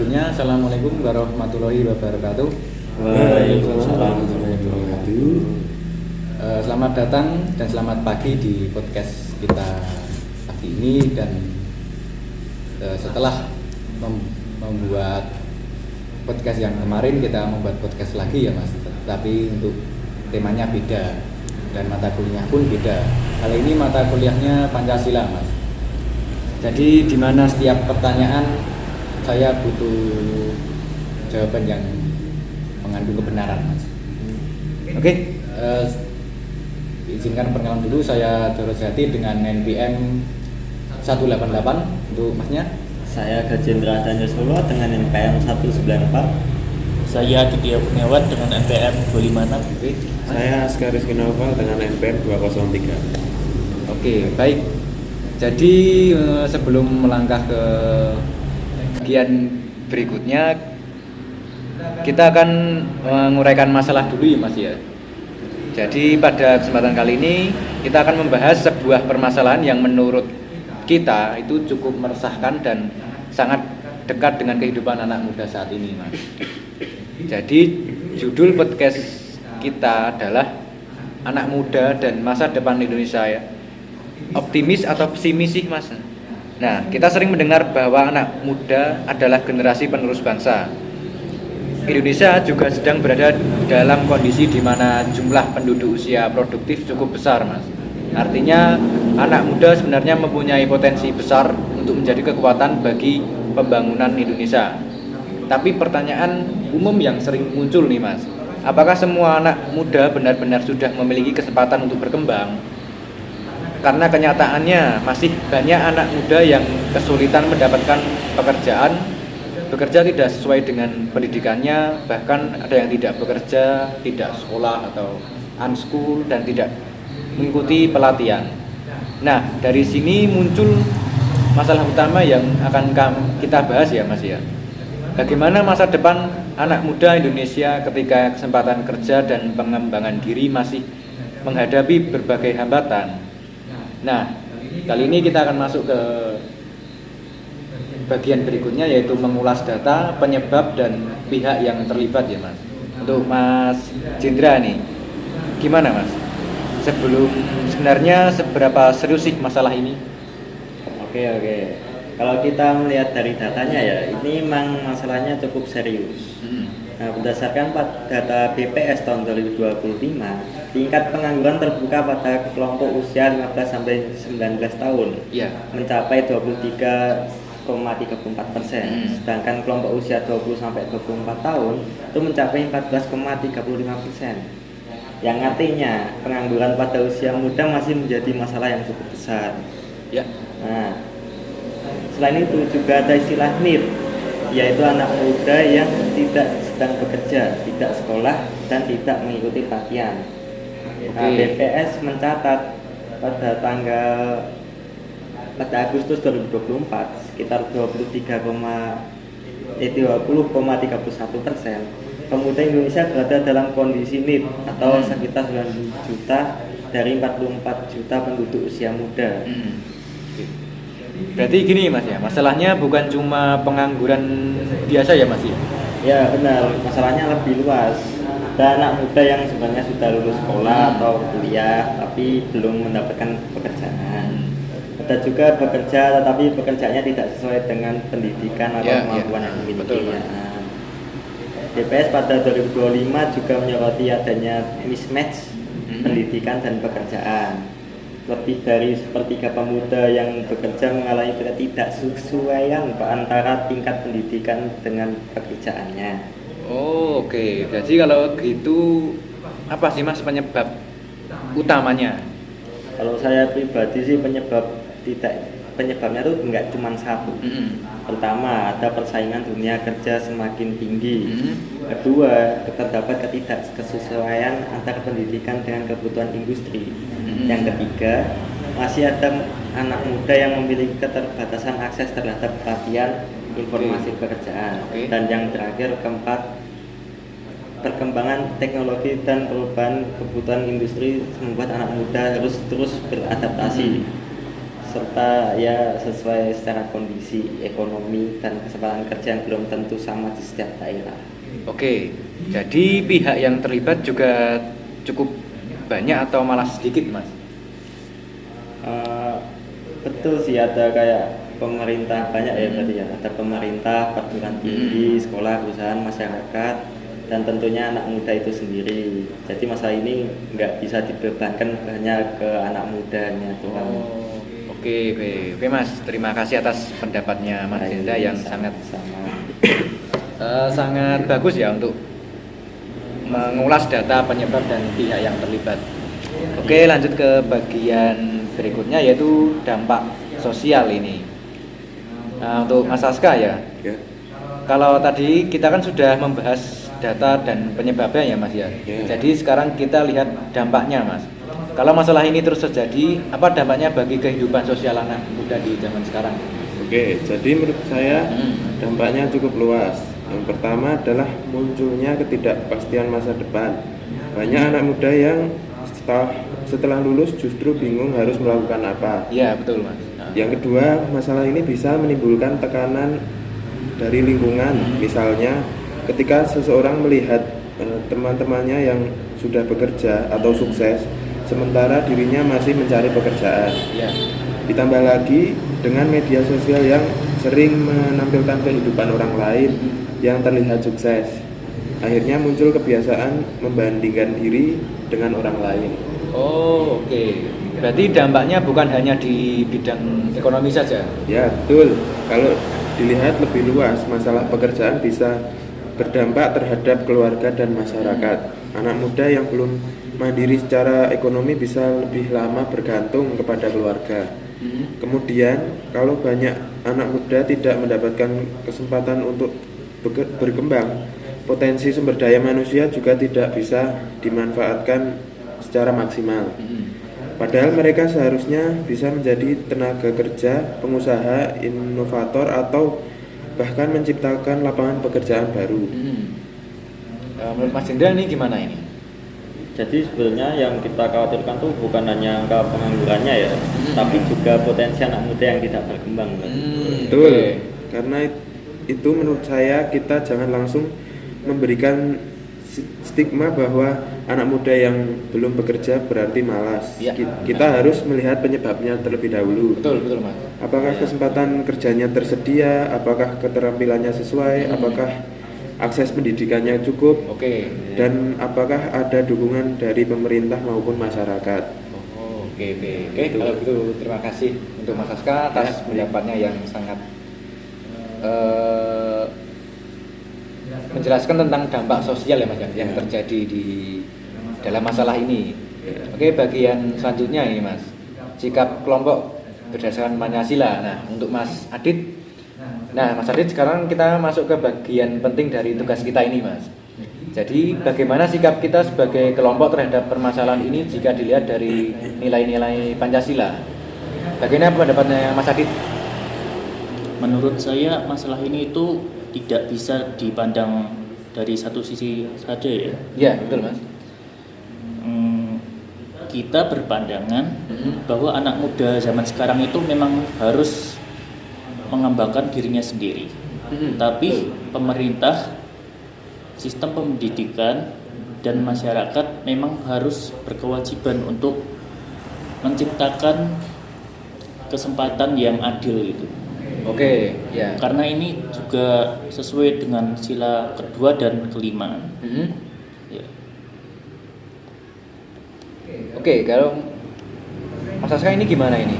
sebelumnya, Assalamualaikum warahmatullahi wabarakatuh. Waalaikumsalam warahmatullahi wabarakatuh. Selamat datang dan selamat pagi di podcast kita pagi ini. Dan setelah membuat podcast yang kemarin, kita membuat podcast lagi ya Mas. Tapi untuk temanya beda dan mata kuliah pun beda. Kali ini mata kuliahnya Pancasila Mas. Jadi di mana setiap pertanyaan saya butuh jawaban yang mengandung kebenaran Mas. Oke, izinkan perkenalan dulu. Saya Dorojati dengan NPM 188 untuk Masnya. Saya Gajendra Daniel Solo dengan NPM 194. Saya Didia Kurniawan dengan NPM 256. Oke. Saya Askaris Kinova dengan NPM 203. Oke, baik. Jadi sebelum melangkah ke bagian berikutnya, kita akan menguraikan masalah dulu ya Mas ya. Jadi pada kesempatan kali ini kita akan membahas sebuah permasalahan yang menurut kita itu cukup meresahkan dan sangat dekat dengan kehidupan anak muda saat ini Mas. Jadi judul podcast kita adalah Anak Muda dan Masa Depan Indonesia ya. Optimis atau pesimis sih Mas? Nah, kita sering mendengar bahwa anak muda adalah generasi penerus bangsa. Indonesia juga sedang berada dalam kondisi di mana jumlah penduduk usia produktif cukup besar Mas. Artinya anak muda sebenarnya mempunyai potensi besar untuk menjadi kekuatan bagi pembangunan Indonesia. Tapi pertanyaan umum yang sering muncul nih Mas, apakah semua anak muda benar-benar sudah memiliki kesempatan untuk berkembang? Karena kenyataannya masih banyak anak muda yang kesulitan mendapatkan pekerjaan, bekerja tidak sesuai dengan pendidikannya, bahkan ada yang tidak bekerja, tidak sekolah atau unschool dan tidak mengikuti pelatihan. Nah, dari sini muncul masalah utama yang akan kita bahas ya Mas ya. Bagaimana masa depan anak muda Indonesia ketika kesempatan kerja dan pengembangan diri masih menghadapi berbagai hambatan. Nah, kali ini kita akan masuk ke bagian berikutnya, yaitu mengulas data, penyebab, dan pihak yang terlibat ya Mas. Untuk Mas Jendra nih, gimana Mas? Sebenarnya seberapa serius sih masalah ini? Oke. Kalau kita melihat dari datanya ya, ini memang masalahnya cukup serius. Nah, berdasarkan data BPS tahun 2025, tingkat pengangguran terbuka pada kelompok usia 15 sampai 19 tahun mencapai 23,34%, sedangkan kelompok usia 20 sampai 24 tahun itu mencapai 14,35%. Yang artinya pengangguran pada usia muda masih menjadi masalah yang cukup besar. Ya. Nah, selain itu juga ada istilah NEET, yaitu anak muda yang tidak sedang bekerja, tidak sekolah, dan tidak mengikuti pelatihan. Nah, BPS mencatat pada Agustus 2024 sekitar 20,31% pemuda Indonesia berada dalam kondisi NEET atau sekitar 9 juta dari 44 juta penduduk usia muda. Berarti gini Mas ya, masalahnya bukan cuma pengangguran biasa ya Mas ya? Ya benar, masalahnya lebih luas. Ada anak muda yang sebenarnya sudah lulus sekolah atau kuliah tapi belum mendapatkan pekerjaan. Ada juga bekerja tetapi pekerjaannya tidak sesuai dengan pendidikan atau kemampuan yang dimilikinya. BPS pada 2025 juga menyoroti adanya mismatch pendidikan dan pekerjaan. Lebih dari sepertiga pemuda yang bekerja mengalami ketidaksesuaian antara tingkat pendidikan dengan pekerjaannya. Oh, oke. Jadi kalau gitu apa sih Mas penyebab utamanya? Kalau saya pribadi sih penyebabnya tuh enggak cuma satu. Pertama, ada persaingan dunia kerja semakin tinggi. Kedua, terdapat ketidaksesuaian antara pendidikan dengan kebutuhan industri. Yang ketiga, masih ada anak muda yang memiliki keterbatasan akses terhadap pelatihan informasi pekerjaan. Dan yang terakhir, keempat, perkembangan teknologi dan perubahan kebutuhan industri membuat anak muda harus terus beradaptasi. serta ya sesuai secara kondisi ekonomi dan kesempatan kerja yang belum tentu sama di setiap daerah. Oke, jadi pihak yang terlibat juga cukup banyak atau malah sedikit, Mas? Eh, Betul sih, ada kayak pemerintah banyak ya tadi ya, ada pemerintah, perguruan tinggi, sekolah, perusahaan, masyarakat, dan tentunya anak muda itu sendiri. Jadi masalah ini nggak bisa dibebankan hanya ke anak mudanya Tuhan. Oke, Mas. Terima kasih atas pendapatnya Mas Zinda yang sangat sangat bagus ya untuk mengulas data penyebab dan pihak yang terlibat. Oke, lanjut ke bagian berikutnya yaitu dampak sosial ini. Nah, untuk Mas Aska ya. Ya. Kalau tadi kita kan sudah membahas data dan penyebabnya ya Mas ya. Ya. Jadi sekarang kita lihat dampaknya Mas. Kalau masalah ini terus terjadi, apa dampaknya bagi kehidupan sosial anak muda di zaman sekarang? Oke, jadi menurut saya dampaknya cukup luas. Yang pertama adalah munculnya ketidakpastian masa depan. Banyak anak muda yang setelah lulus justru bingung harus melakukan apa. Iya betul Mas. Nah. Yang kedua, masalah ini bisa menimbulkan tekanan dari lingkungan. Misalnya, ketika seseorang melihat teman-temannya yang sudah bekerja atau sukses, sementara dirinya masih mencari pekerjaan. Iya. Ditambah lagi dengan media sosial yang sering menampilkan kehidupan orang lain yang terlihat sukses. Akhirnya muncul kebiasaan membandingkan diri dengan orang lain. Oh, oke. Berarti dampaknya bukan hanya di bidang ekonomi saja. Ya, betul. Kalau dilihat lebih luas, masalah pekerjaan bisa berdampak terhadap keluarga dan masyarakat. Anak muda yang belum mandiri secara ekonomi bisa lebih lama bergantung kepada keluarga. Kemudian, kalau banyak anak muda tidak mendapatkan kesempatan untuk berkembang, potensi sumber daya manusia juga tidak bisa dimanfaatkan secara maksimal. Padahal mereka seharusnya bisa menjadi tenaga kerja, pengusaha, inovator, atau bahkan menciptakan lapangan pekerjaan baru. Menurut Mas Hendra ini gimana ini? Jadi sebenarnya yang kita khawatirkan tuh bukan hanya angka penganggurannya ya, tapi juga potensi anak muda yang tidak berkembang. Betul. Karena itu menurut saya kita jangan langsung memberikan stigma bahwa anak muda yang belum bekerja berarti malas. Ya. Kita harus melihat penyebabnya terlebih dahulu. Betul Mas. Apakah kesempatan kerjanya tersedia? Apakah keterampilannya sesuai? Apakah akses pendidikannya cukup? Oke. Dan apakah ada dukungan dari pemerintah maupun masyarakat? Oke. Kalau gitu terima kasih untuk Mas Aska atas pendapatnya yang sangat menjelaskan tentang dampak sosial ya Mas yang terjadi di dalam masalah ini. Oke, bagian selanjutnya ini Mas, sikap kelompok berdasarkan Pancasila. Nah, untuk Mas Adit. Nah, Mas Adit, sekarang kita masuk ke bagian penting dari tugas kita ini Mas. Jadi, bagaimana sikap kita sebagai kelompok terhadap permasalahan ini jika dilihat dari nilai-nilai Pancasila? Bagaimana pendapatnya Mas Adit? Menurut saya masalah ini itu tidak bisa dipandang dari satu sisi saja ya. Iya, betul Mas. Kita berpandangan bahwa anak muda zaman sekarang itu memang harus mengembangkan dirinya sendiri. Tapi pemerintah, sistem pendidikan dan masyarakat memang harus berkewajiban untuk menciptakan kesempatan yang adil itu. Oke, ya. Karena ini juga sesuai dengan sila kedua dan kelima. Ya. Oke, kalau Mas Aska ini gimana ini?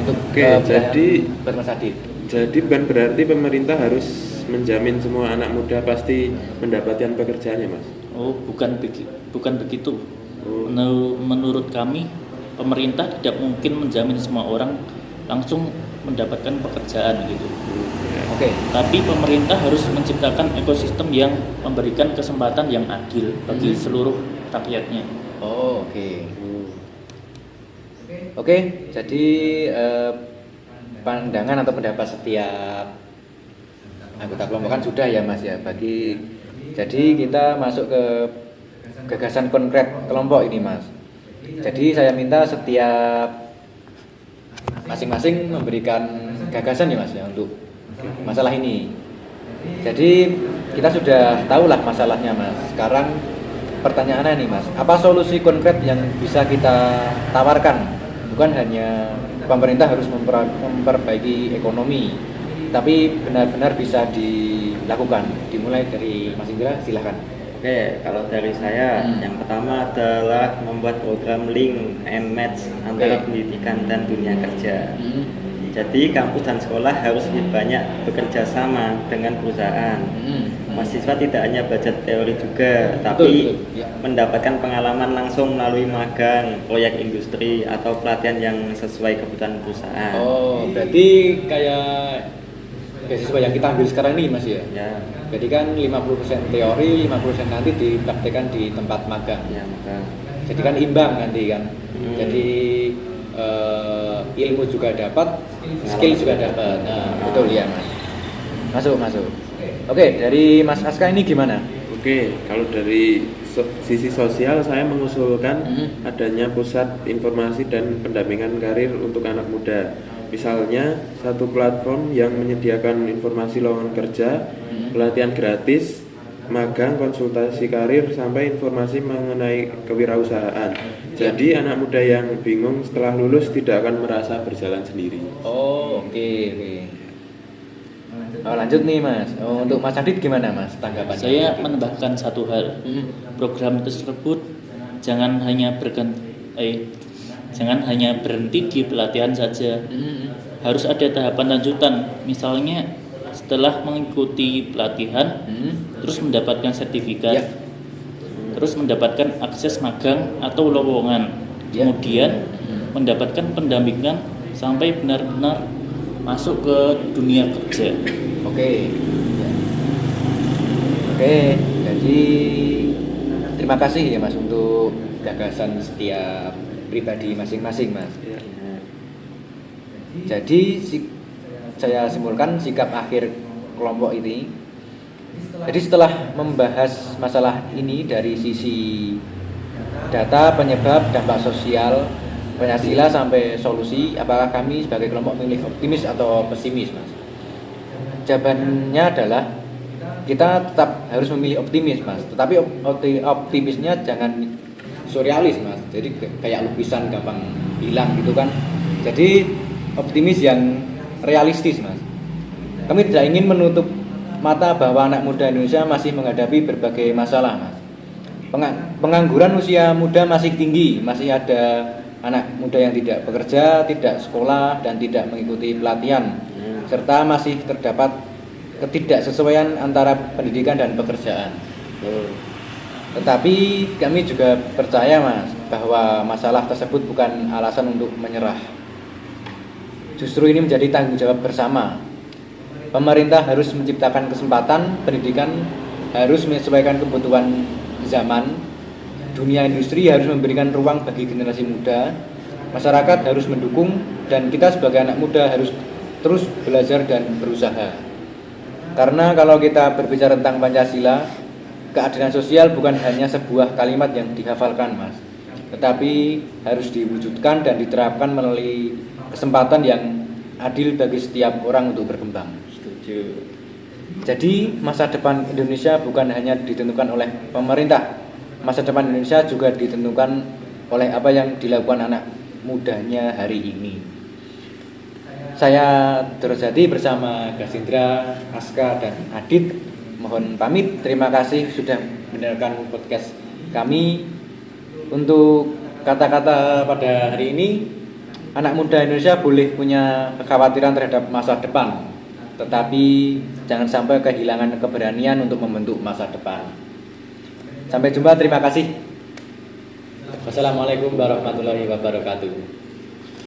Untuk buat Mas Adit. Jadi bukan berarti pemerintah harus menjamin semua anak muda pasti mendapatkan pekerjaan ya Mas? Oh, bukan begitu. Menurut kami, pemerintah tidak mungkin menjamin semua orang langsung mendapatkan pekerjaan gitu. Oke. Tapi pemerintah harus menciptakan ekosistem yang memberikan kesempatan yang adil bagi seluruh rakyatnya. Oh, oke. Oke, jadi pandangan atau pendapat setiap anggota kelompok kan sudah ya Mas ya. Jadi kita masuk ke gagasan konkret kelompok ini Mas. Jadi saya minta setiap masing-masing memberikan gagasan ya Mas ya untuk masalah ini. Jadi kita sudah tahu lah masalahnya Mas. Sekarang pertanyaannya nih Mas, apa solusi konkret yang bisa kita tawarkan? Bukan hanya pemerintah harus memperbaiki ekonomi, tapi benar-benar bisa dilakukan. Dimulai dari Mas Indra, silahkan. Oke, kalau dari saya, yang pertama adalah membuat program link and match antara pendidikan dan dunia kerja. Jadi kampus dan sekolah harus lebih banyak bekerja sama dengan perusahaan. Mahasiswa tidak hanya belajar teori juga, tapi Ya. mendapatkan pengalaman langsung melalui magang, proyek industri, atau pelatihan yang sesuai kebutuhan perusahaan. Oh, berarti kayak beasiswa yang kita ambil sekarang ini Mas ya? Ya, Jadi kan 50% teori, 50% nanti dipraktekkan di tempat magang. ya magang. Jadi kan imbang nanti kan. Jadi ilmu juga dapat, skill juga dapat. Nah, betul ya Mas. Masuk. Oke, dari Mas Aska ini gimana? Oke, kalau dari sisi sosial saya mengusulkan adanya pusat informasi dan pendampingan karir untuk anak muda. Misalnya satu platform yang menyediakan informasi lowongan kerja, pelatihan gratis, magang, konsultasi karir, sampai informasi mengenai kewirausahaan. Jadi anak muda yang bingung setelah lulus tidak akan merasa berjalan sendiri. Oh, oke. Oh, lanjut nih Mas. Oh, untuk Mas Adit gimana Mas tanggapannya? Saya menambahkan satu hal. Program tersebut jangan hanya berhenti di pelatihan saja. Harus ada tahapan lanjutan. Misalnya setelah mengikuti pelatihan, terus mendapatkan sertifikat, terus mendapatkan akses magang atau lowongan, kemudian mendapatkan pendampingan sampai benar-benar masuk ke dunia kerja. Oke, jadi terima kasih ya Mas untuk gagasan setiap pribadi masing-masing Mas. Ya. Jadi saya simpulkan sikap akhir kelompok ini. Jadi setelah membahas masalah ini dari sisi data, penyebab, dampak sosial, Pancasila sampai solusi, apakah kami sebagai kelompok memilih optimis atau pesimis Mas? Jawabannya adalah kita tetap harus memilih optimis Mas, tetapi optimisnya jangan surrealis Mas, jadi kayak lukisan gampang hilang gitu kan. Jadi optimis yang realistis Mas. Kami tidak ingin menutup mata bahwa anak muda Indonesia masih menghadapi berbagai masalah Mas. Pengangguran usia muda masih tinggi, masih ada anak muda yang tidak bekerja, tidak sekolah, dan tidak mengikuti pelatihan, serta masih terdapat ketidaksesuaian antara pendidikan dan pekerjaan. Tetapi kami juga percaya Mas bahwa masalah tersebut bukan alasan untuk menyerah. Justru ini menjadi tanggung jawab bersama. Pemerintah harus menciptakan kesempatan, pendidikan harus menyesuaikan kebutuhan zaman, dunia industri harus memberikan ruang bagi generasi muda, masyarakat harus mendukung, dan kita sebagai anak muda harus terus belajar dan berusaha. Karena kalau kita berbicara tentang Pancasila, keadilan sosial bukan hanya sebuah kalimat yang dihafalkan Mas, tetapi harus diwujudkan dan diterapkan melalui kesempatan yang adil bagi setiap orang untuk berkembang. Setuju. Jadi masa depan Indonesia bukan hanya ditentukan oleh pemerintah, masa depan Indonesia juga ditentukan oleh apa yang dilakukan anak mudanya hari ini. Saya Drojati bersama Gasindra, Aska, dan Adit mohon pamit. Terima kasih sudah mendengarkan podcast kami. Untuk kata-kata pada hari ini, anak muda Indonesia boleh punya kekhawatiran terhadap masa depan, tetapi jangan sampai kehilangan keberanian untuk membentuk masa depan. Sampai jumpa, terima kasih. Wassalamualaikum warahmatullahi wabarakatuh.